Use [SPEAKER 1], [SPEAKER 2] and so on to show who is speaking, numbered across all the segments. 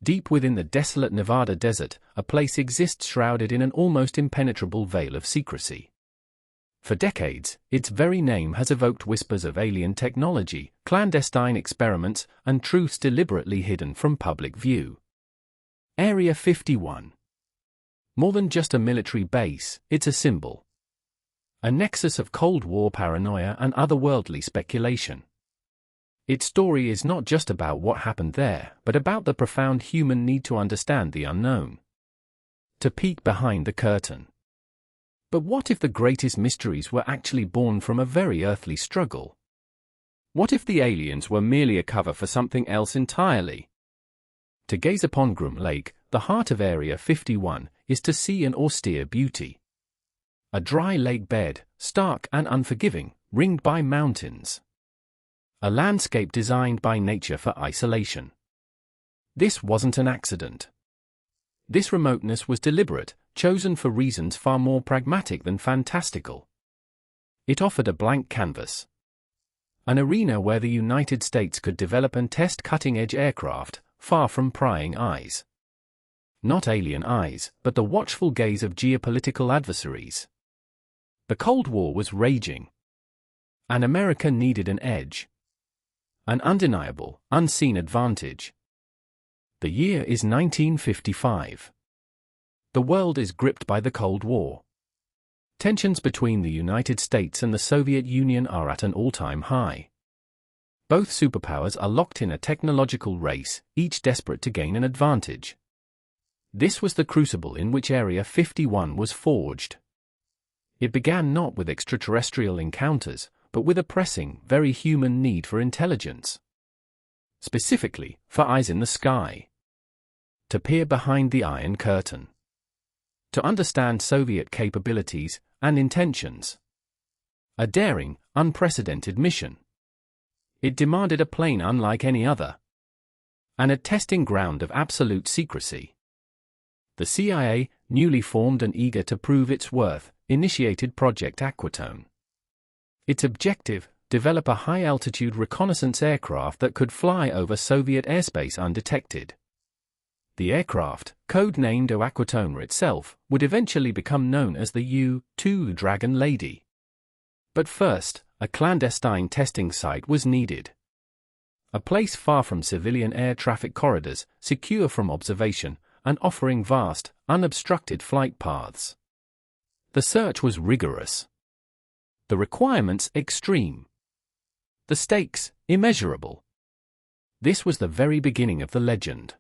[SPEAKER 1] Deep within the desolate Nevada desert, a place exists shrouded in an almost impenetrable veil of secrecy. For decades, its very name has evoked whispers of alien technology, clandestine experiments, and truths deliberately hidden from public view. Area 51. More than just a military base, it's a symbol. A nexus of Cold War paranoia and otherworldly speculation. Its story is not just about what happened there, but about the profound human need to understand the unknown. To peek behind the curtain. But what if the greatest mysteries were actually born from a very earthly struggle? What if the aliens were merely a cover for something else entirely? To gaze upon Groom Lake, the heart of Area 51, is to see an austere beauty. A dry lake bed, stark and unforgiving, ringed by mountains. A landscape designed by nature for isolation. This wasn't an accident. This remoteness was deliberate, chosen for reasons far more pragmatic than fantastical. It offered a blank canvas. An arena where the United States could develop and test cutting-edge aircraft, far from prying eyes. Not alien eyes, but the watchful gaze of geopolitical adversaries. The Cold War was raging. And America needed an edge. An undeniable, unseen advantage. The year is 1955. The world is gripped by the Cold War. Tensions between the United States and the Soviet Union are at an all-time high. Both superpowers are locked in a technological race, each desperate to gain an advantage. This was the crucible in which Area 51 was forged. It began not with extraterrestrial encounters, but with a pressing, very human need for intelligence. Specifically, for eyes in the sky. To peer behind the Iron Curtain. To understand Soviet capabilities and intentions. A daring, unprecedented mission. It demanded a plane unlike any other. And a testing ground of absolute secrecy. The CIA, newly formed and eager to prove its worth, initiated Project Aquatone. Its objective, develop a high-altitude reconnaissance aircraft that could fly over Soviet airspace undetected. The aircraft, code-named Aquatone itself, would eventually become known as the U-2 Dragon Lady. But first, a clandestine testing site was needed. A place far from civilian air traffic corridors, secure from observation, and offering vast, unobstructed flight paths. The search was rigorous. The requirements extreme. The stakes immeasurable. This was the very beginning of the legend.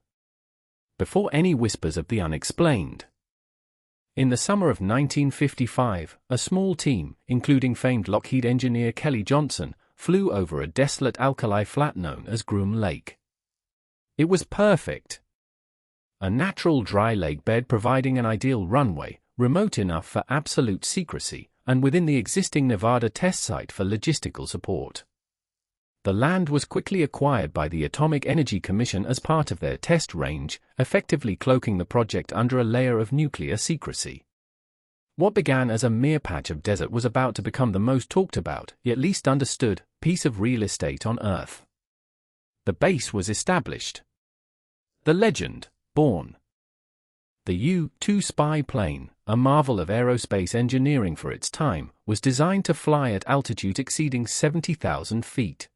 [SPEAKER 1] Before any whispers of the unexplained. In the summer of 1955, a small team, including famed Lockheed engineer Kelly Johnson, flew over a desolate alkali flat known as Groom Lake. It was perfect. A natural dry lake bed providing an ideal runway, remote enough for absolute secrecy, and within the existing Nevada test site for logistical support. The land was quickly acquired by the Atomic Energy Commission as part of their test range, effectively cloaking the project under a layer of nuclear secrecy. What began as a mere patch of desert was about to become the most talked about, yet least understood, piece of real estate on Earth. The base was established. The legend, born. The U-2 spy plane, a marvel of aerospace engineering for its time, was designed to fly at altitudes exceeding 70,000 feet.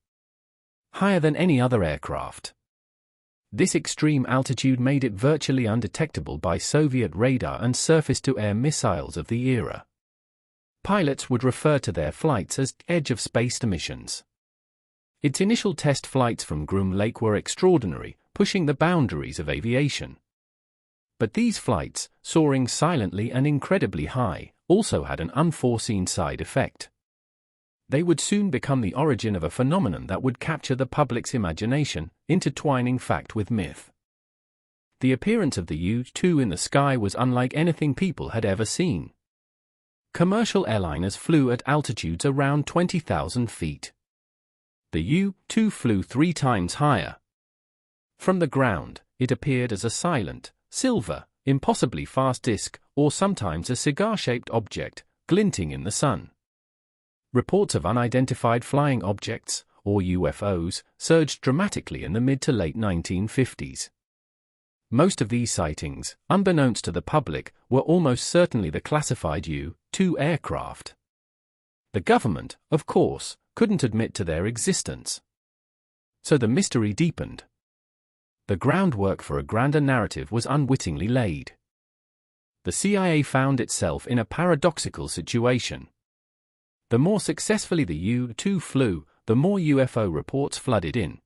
[SPEAKER 1] Higher than any other aircraft. This extreme altitude made it virtually undetectable by Soviet radar and surface-to-air missiles of the era. Pilots would refer to their flights as edge-of-space missions. Its initial test flights from Groom Lake were extraordinary, pushing the boundaries of aviation. But these flights, soaring silently and incredibly high, also had an unforeseen side effect. They would soon become the origin of a phenomenon that would capture the public's imagination, intertwining fact with myth. The appearance of the U-2 in the sky was unlike anything people had ever seen. Commercial airliners flew at altitudes around 20,000 feet. The U-2 flew 3 times higher. From the ground, it appeared as a silent, silver, impossibly fast disk, or sometimes a cigar-shaped object, glinting in the sun. Reports of unidentified flying objects, or UFOs, surged dramatically in the mid to late 1950s. Most of these sightings, unbeknownst to the public, were almost certainly the classified U-2 aircraft. The government, of course, couldn't admit to their existence. So the mystery deepened. The groundwork for a grander narrative was unwittingly laid. The CIA found itself in a paradoxical situation. The more successfully the U-2 flew, the more UFO reports flooded in.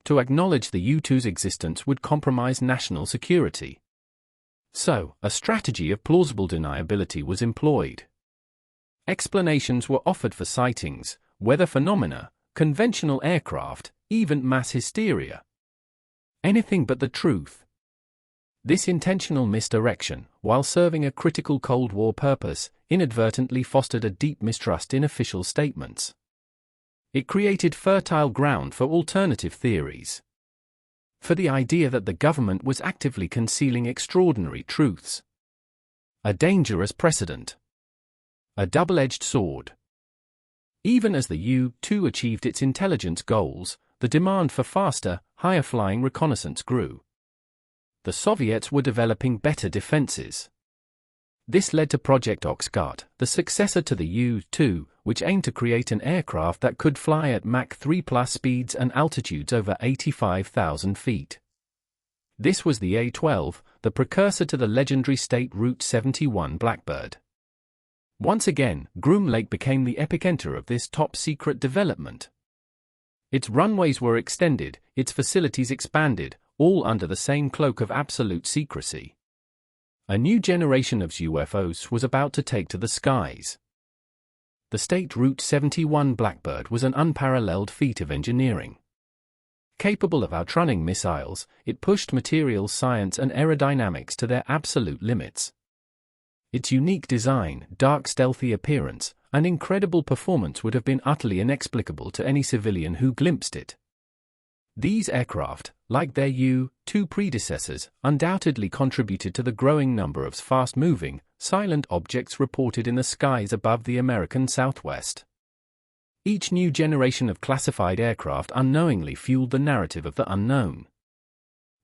[SPEAKER 1] To acknowledge the U-2's existence would compromise national security. So, a strategy of plausible deniability was employed. Explanations were offered for sightings, weather phenomena, conventional aircraft, even mass hysteria. Anything but the truth. This intentional misdirection, while serving a critical Cold War purpose, inadvertently fostered a deep mistrust in official statements. It created fertile ground for alternative theories. For the idea that the government was actively concealing extraordinary truths. A dangerous precedent. A double-edged sword. Even as the U-2 achieved its intelligence goals, the demand for faster, higher-flying reconnaissance grew. The Soviets were developing better defenses. This led to Project Oxguard, the successor to the U-2, which aimed to create an aircraft that could fly at Mach 3+ speeds and altitudes over 85,000 feet. This was the A-12, the precursor to the legendary State Route 71 Blackbird. Once again, Groom Lake became the epicenter of this top-secret development. Its runways were extended, its facilities expanded, all under the same cloak of absolute secrecy. A new generation of UFOs was about to take to the skies. The State Route 71 Blackbird was an unparalleled feat of engineering. Capable of outrunning missiles, it pushed materials science and aerodynamics to their absolute limits. Its unique design, dark stealthy appearance, and incredible performance would have been utterly inexplicable to any civilian who glimpsed it. These aircraft, like their U-2 predecessors, undoubtedly contributed to the growing number of fast-moving, silent objects reported in the skies above the American Southwest. Each new generation of classified aircraft unknowingly fueled the narrative of the unknown.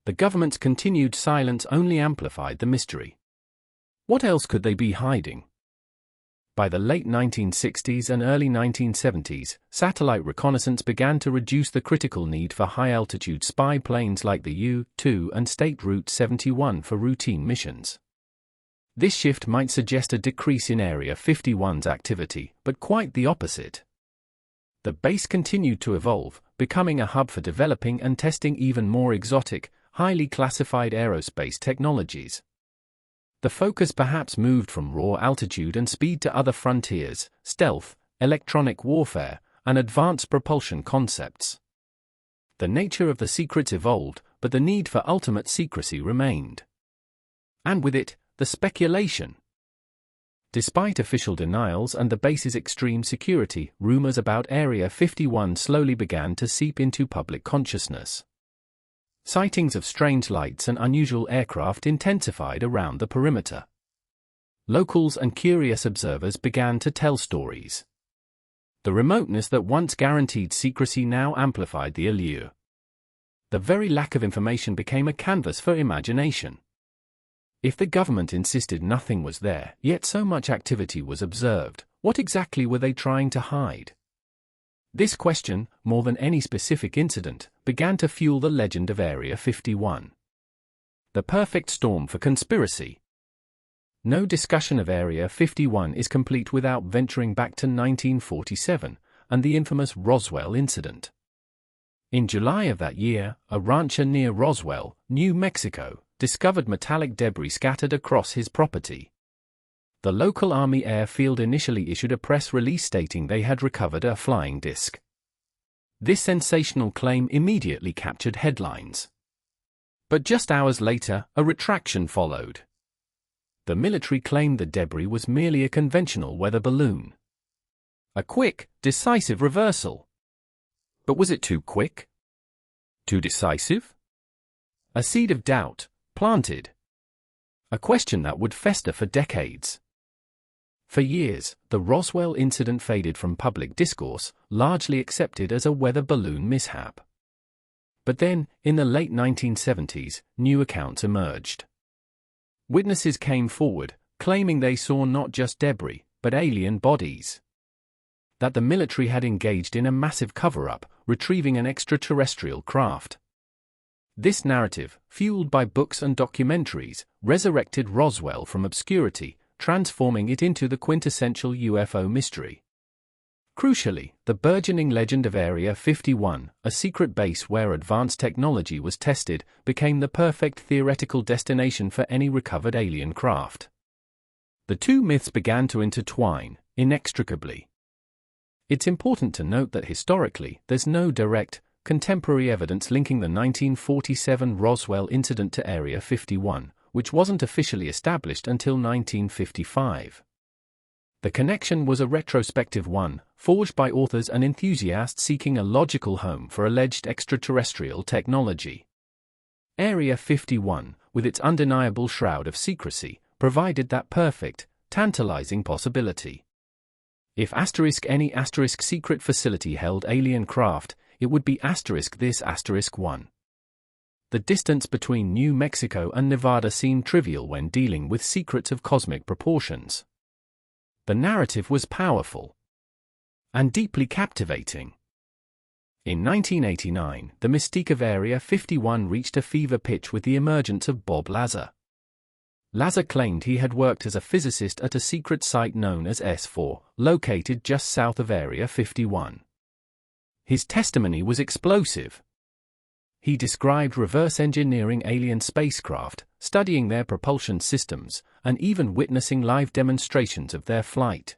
[SPEAKER 1] The government's continued silence only amplified the mystery. What else could they be hiding? By the late 1960s and early 1970s, satellite reconnaissance began to reduce the critical need for high-altitude spy planes like the U-2 and State Route 71 for routine missions. This shift might suggest a decrease in Area 51's activity, but quite the opposite. The base continued to evolve, becoming a hub for developing and testing even more exotic, highly classified aerospace technologies. The focus perhaps moved from raw altitude and speed to other frontiers, stealth, electronic warfare, and advanced propulsion concepts. The nature of the secrets evolved, but the need for ultimate secrecy remained. And with it, the speculation. Despite official denials and the base's extreme security, rumors about Area 51 slowly began to seep into public consciousness. Sightings of strange lights and unusual aircraft intensified around the perimeter. Locals and curious observers began to tell stories. The remoteness that once guaranteed secrecy now amplified the allure. The very lack of information became a canvas for imagination. If the government insisted nothing was there, yet so much activity was observed, what exactly were they trying to hide? This question, more than any specific incident, began to fuel the legend of Area 51. The perfect storm for conspiracy. No discussion of Area 51 is complete without venturing back to 1947 and the infamous Roswell incident. In July of that year, a rancher near Roswell, New Mexico, discovered metallic debris scattered across his property. The local Army airfield initially issued a press release stating they had recovered a flying disc. This sensational claim immediately captured headlines. But just hours later, a retraction followed. The military claimed the debris was merely a conventional weather balloon. A quick, decisive reversal. But was it too quick? Too decisive? A seed of doubt, planted. A question that would fester for decades. For years, the Roswell incident faded from public discourse, largely accepted as a weather balloon mishap. But then, in the late 1970s, new accounts emerged. Witnesses came forward, claiming they saw not just debris, but alien bodies. That the military had engaged in a massive cover-up, retrieving an extraterrestrial craft. This narrative, fueled by books and documentaries, resurrected Roswell from obscurity, transforming it into the quintessential UFO mystery. Crucially, the burgeoning legend of Area 51, a secret base where advanced technology was tested, became the perfect theoretical destination for any recovered alien craft. The two myths began to intertwine, inextricably. It's important to note that historically, there's no direct, contemporary evidence linking the 1947 Roswell incident to Area 51, which wasn't officially established until 1955. The connection was a retrospective one, forged by authors and enthusiasts seeking a logical home for alleged extraterrestrial technology. Area 51, with its undeniable shroud of secrecy, provided that perfect, tantalizing possibility. If any secret facility held alien craft, it would be this one. The distance between New Mexico and Nevada seemed trivial when dealing with secrets of cosmic proportions. The narrative was powerful and deeply captivating. In 1989, the mystique of Area 51 reached a fever pitch with the emergence of Bob Lazar. Lazar claimed he had worked as a physicist at a secret site known as S4, located just south of Area 51. His testimony was explosive. He described reverse engineering alien spacecraft, studying their propulsion systems, and even witnessing live demonstrations of their flight.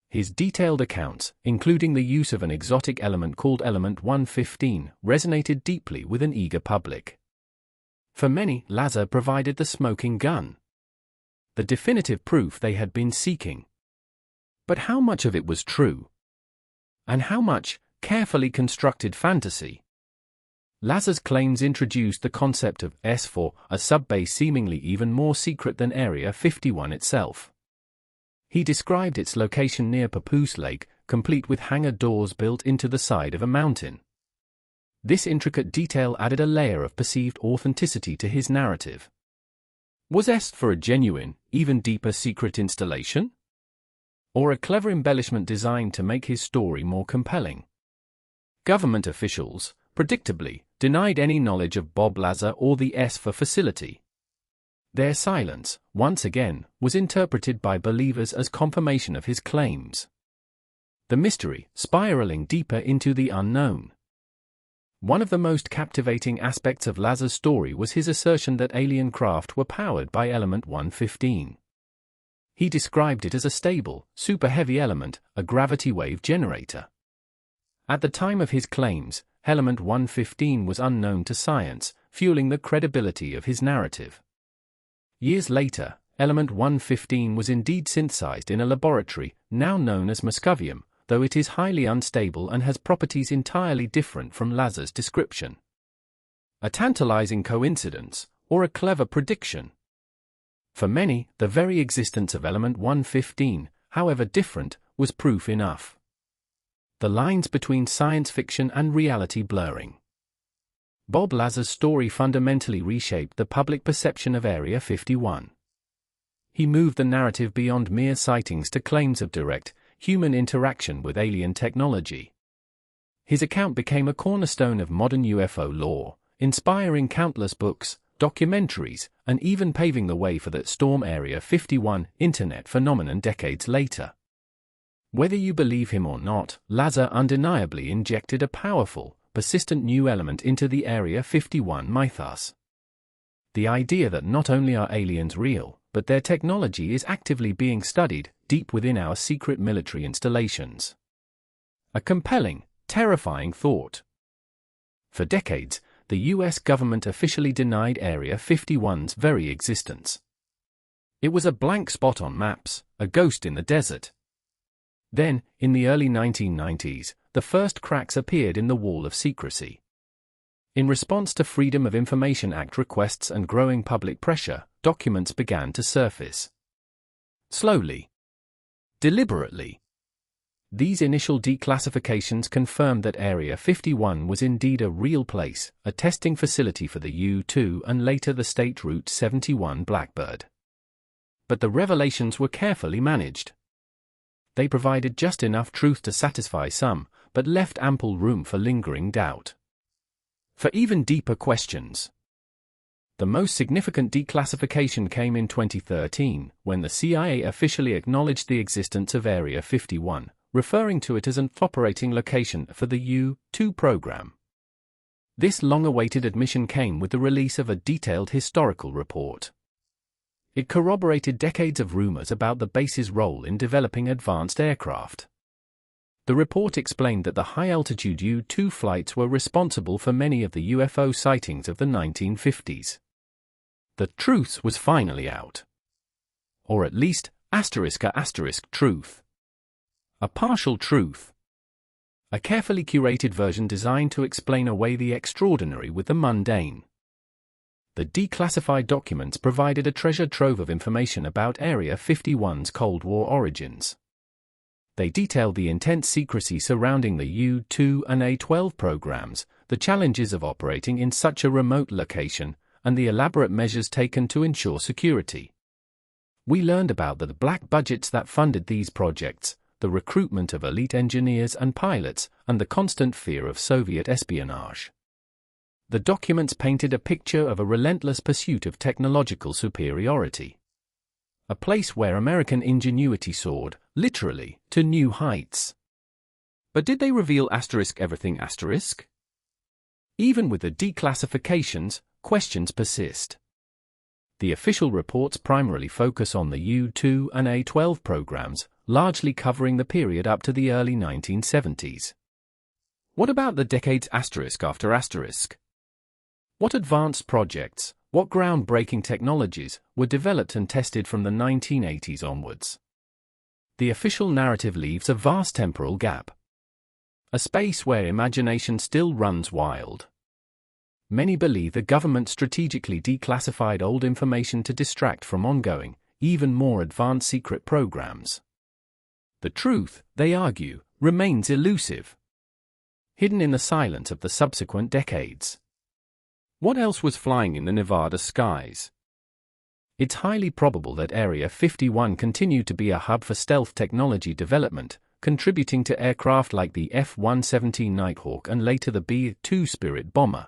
[SPEAKER 1] His detailed accounts, including the use of an exotic element called Element 115, resonated deeply with an eager public. For many, Lazar provided the smoking gun, the definitive proof they had been seeking. But how much of it was true? And how much, carefully constructed fantasy? Lazar's claims introduced the concept of S4, a subbase seemingly even more secret than Area 51 itself. He described its location near Papoose Lake, complete with hangar doors built into the side of a mountain. This intricate detail added a layer of perceived authenticity to his narrative. Was S4 a genuine, even deeper secret installation? Or a clever embellishment designed to make his story more compelling? Government officials, predictably, denied any knowledge of Bob Lazar or the S4 facility. Their silence, once again, was interpreted by believers as confirmation of his claims. The mystery, spiraling deeper into the unknown. One of the most captivating aspects of Lazar's story was his assertion that alien craft were powered by Element 115. He described it as a stable, super-heavy element, a gravity wave generator. At the time of his claims, Element 115 was unknown to science, fueling the credibility of his narrative. Years later, Element 115 was indeed synthesized in a laboratory, now known as Muscovium, though it is highly unstable and has properties entirely different from Lazar's description. A tantalizing coincidence, or a clever prediction? For many, the very existence of Element 115, however different, was proof enough. The lines between science fiction and reality blurring. Bob Lazar's story fundamentally reshaped the public perception of Area 51. He moved the narrative beyond mere sightings to claims of direct, human interaction with alien technology. His account became a cornerstone of modern UFO lore, inspiring countless books, documentaries, and even paving the way for the Storm Area 51 internet phenomenon decades later. Whether you believe him or not, Lazar undeniably injected a powerful, persistent new element into the Area 51 mythos. The idea that not only are aliens real, but their technology is actively being studied deep within our secret military installations. A compelling, terrifying thought. For decades, the US government officially denied Area 51's very existence. It was a blank spot on maps, a ghost in the desert. Then, in the early 1990s, the first cracks appeared in the wall of secrecy. In response to Freedom of Information Act requests and growing public pressure, documents began to surface. Slowly. Deliberately. These initial declassifications confirmed that Area 51 was indeed a real place, a testing facility for the U-2 and later the State Route 71 Blackbird. But the revelations were carefully managed. They provided just enough truth to satisfy some, but left ample room for lingering doubt. For even deeper questions. The most significant declassification came in 2013, when the CIA officially acknowledged the existence of Area 51, referring to it as an operating location for the U-2 program. This long-awaited admission came with the release of a detailed historical report. It corroborated decades of rumors about the base's role in developing advanced aircraft. The report explained that the high-altitude U-2 flights were responsible for many of the UFO sightings of the 1950s. The truth was finally out. Or at least, truth. A partial truth. A carefully curated version designed to explain away the extraordinary with the mundane. The declassified documents provided a treasure trove of information about Area 51's Cold War origins. They detailed the intense secrecy surrounding the U-2 and A-12 programs, the challenges of operating in such a remote location, and the elaborate measures taken to ensure security. We learned about the black budgets that funded these projects, the recruitment of elite engineers and pilots, and the constant fear of Soviet espionage. The documents painted a picture of a relentless pursuit of technological superiority. A place where American ingenuity soared, literally, to new heights. But did they reveal everything ? Even with the declassifications, questions persist. The official reports primarily focus on the U-2 and A-12 programs, largely covering the period up to the early 1970s. What about the decades after ? What advanced projects, what groundbreaking technologies, were developed and tested from the 1980s onwards? The official narrative leaves a vast temporal gap. A space where imagination still runs wild. Many believe the government strategically declassified old information to distract from ongoing, even more advanced secret programs. The truth, they argue, remains elusive. Hidden in the silence of the subsequent decades. What else was flying in the Nevada skies? It's highly probable that Area 51 continued to be a hub for stealth technology development, contributing to aircraft like the F-117 Nighthawk and later the B-2 Spirit bomber.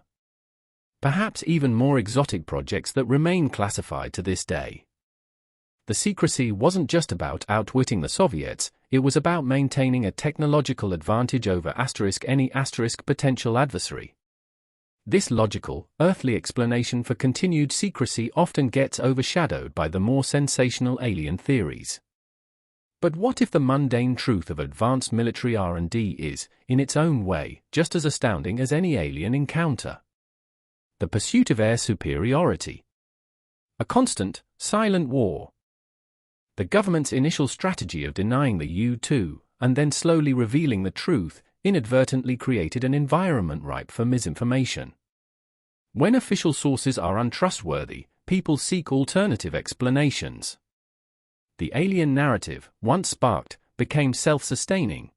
[SPEAKER 1] Perhaps even more exotic projects that remain classified to this day. The secrecy wasn't just about outwitting the Soviets, it was about maintaining a technological advantage over any potential adversary. This logical, earthly explanation for continued secrecy often gets overshadowed by the more sensational alien theories. But what if the mundane truth of advanced military R&D is, in its own way, just as astounding as any alien encounter? The pursuit of air superiority. A constant, silent war. The government's initial strategy of denying the U-2, and then slowly revealing the truth, inadvertently created an environment ripe for misinformation. When official sources are untrustworthy, people seek alternative explanations. The alien narrative, once sparked, became self-sustaining.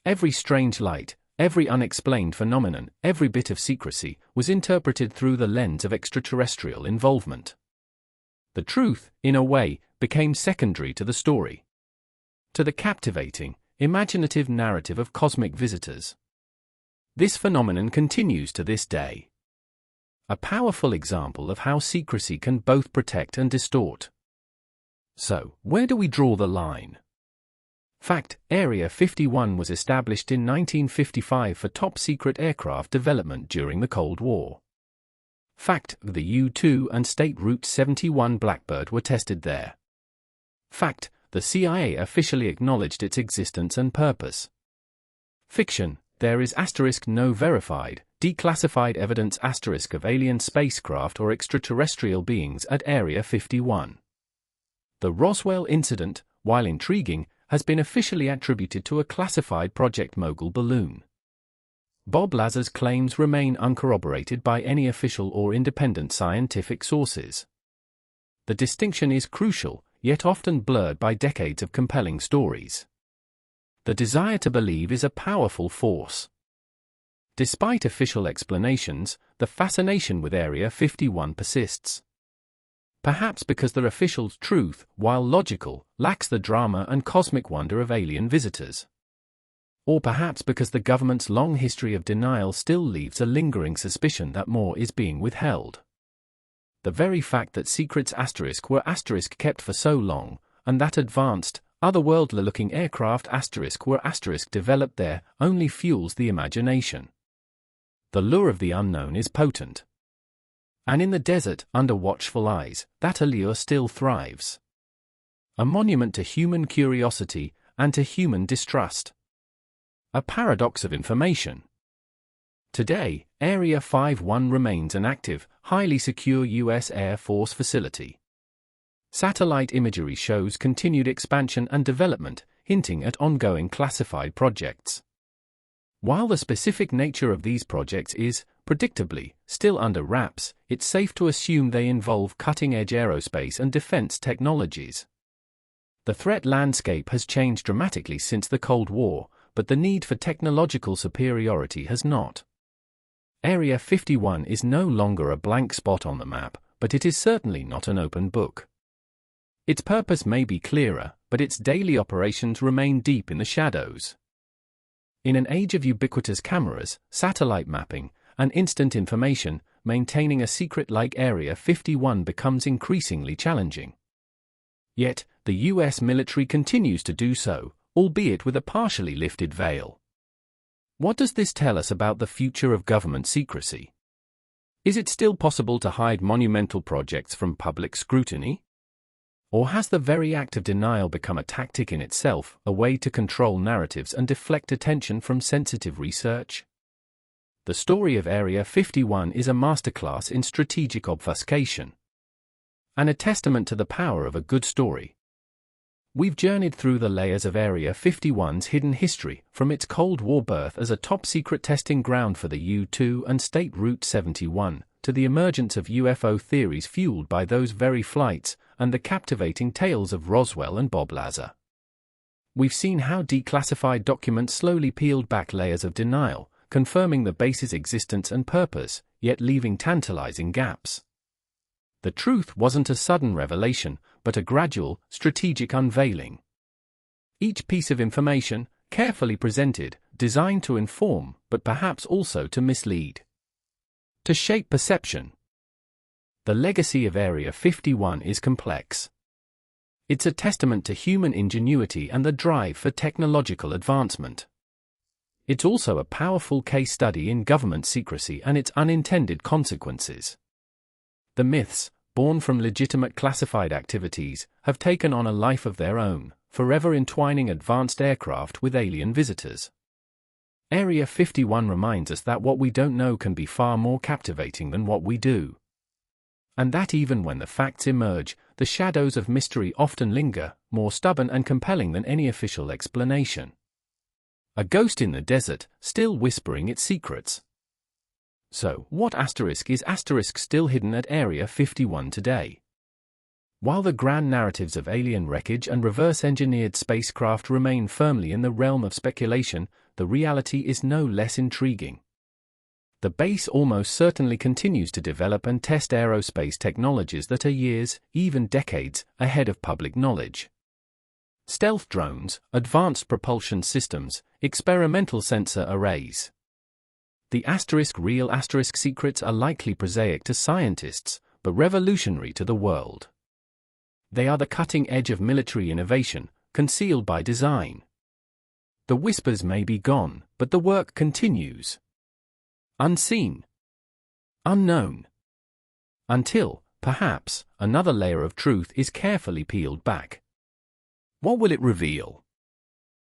[SPEAKER 1] Every strange light, every unexplained phenomenon, every bit of secrecy, was interpreted through the lens of extraterrestrial involvement. The truth, in a way, became secondary to the story. To the captivating, imaginative narrative of cosmic visitors. This phenomenon continues to this day. A powerful example of how secrecy can both protect and distort. So, where do we draw the line? Fact, Area 51 was established in 1955 for top-secret aircraft development during the Cold War. Fact, the U-2 and State Route 71 Blackbird were tested there. Fact, the CIA officially acknowledged its existence and purpose. Fiction, there is no verified, declassified evidence of alien spacecraft or extraterrestrial beings at Area 51. The Roswell incident, while intriguing, has been officially attributed to a classified Project Mogul balloon. Bob Lazar's claims remain uncorroborated by any official or independent scientific sources. The distinction is crucial, yet often blurred by decades of compelling stories. The desire to believe is a powerful force. Despite official explanations, the fascination with Area 51 persists. Perhaps because the official truth, while logical, lacks the drama and cosmic wonder of alien visitors. Or perhaps because the government's long history of denial still leaves a lingering suspicion that more is being withheld. The very fact that secrets were kept for so long, and that advanced, otherworldly-looking aircraft were developed there, only fuels the imagination. The lure of the unknown is potent. And in the desert, under watchful eyes, that allure still thrives. A monument to human curiosity and to human distrust. A paradox of information. Today, Area 51 remains an active, highly secure U.S. Air Force facility. Satellite imagery shows continued expansion and development, hinting at ongoing classified projects. While the specific nature of these projects is, predictably, still under wraps, it's safe to assume they involve cutting-edge aerospace and defense technologies. The threat landscape has changed dramatically since the Cold War, but the need for technological superiority has not. Area 51 is no longer a blank spot on the map, but it is certainly not an open book. Its purpose may be clearer, but its daily operations remain deep in the shadows. In an age of ubiquitous cameras, satellite mapping, and instant information, maintaining a secret like Area 51 becomes increasingly challenging. Yet, the U.S. military continues to do so, albeit with a partially lifted veil. What does this tell us about the future of government secrecy? Is it still possible to hide monumental projects from public scrutiny? Or has the very act of denial become a tactic in itself, a way to control narratives and deflect attention from sensitive research? The story of Area 51 is a masterclass in strategic obfuscation, and a testament to the power of a good story. We've journeyed through the layers of Area 51's hidden history, from its Cold War birth as a top-secret testing ground for the U-2 and State Route 71, to the emergence of UFO theories fueled by those very flights, and the captivating tales of Roswell and Bob Lazar. We've seen how declassified documents slowly peeled back layers of denial, confirming the base's existence and purpose, yet leaving tantalizing gaps. The truth wasn't a sudden revelation, but a gradual, strategic unveiling. Each piece of information, carefully presented, designed to inform, but perhaps also to mislead. To shape perception. The legacy of Area 51 is complex. It's a testament to human ingenuity and the drive for technological advancement. It's also a powerful case study in government secrecy and its unintended consequences. The myths, born from legitimate classified activities, have taken on a life of their own, forever entwining advanced aircraft with alien visitors. Area 51 reminds us that what we don't know can be far more captivating than what we do. And that even when the facts emerge, the shadows of mystery often linger, more stubborn and compelling than any official explanation. A ghost in the desert, still whispering its secrets. So, what is still hidden at Area 51 today? While the grand narratives of alien wreckage and reverse-engineered spacecraft remain firmly in the realm of speculation, the reality is no less intriguing. The base almost certainly continues to develop and test aerospace technologies that are years, even decades, ahead of public knowledge. Stealth drones, advanced propulsion systems, experimental sensor arrays. The real secrets are likely prosaic to scientists, but revolutionary to the world. They are the cutting edge of military innovation, concealed by design. The whispers may be gone, but the work continues. Unseen. Unknown. Until, perhaps, another layer of truth is carefully peeled back. What will it reveal?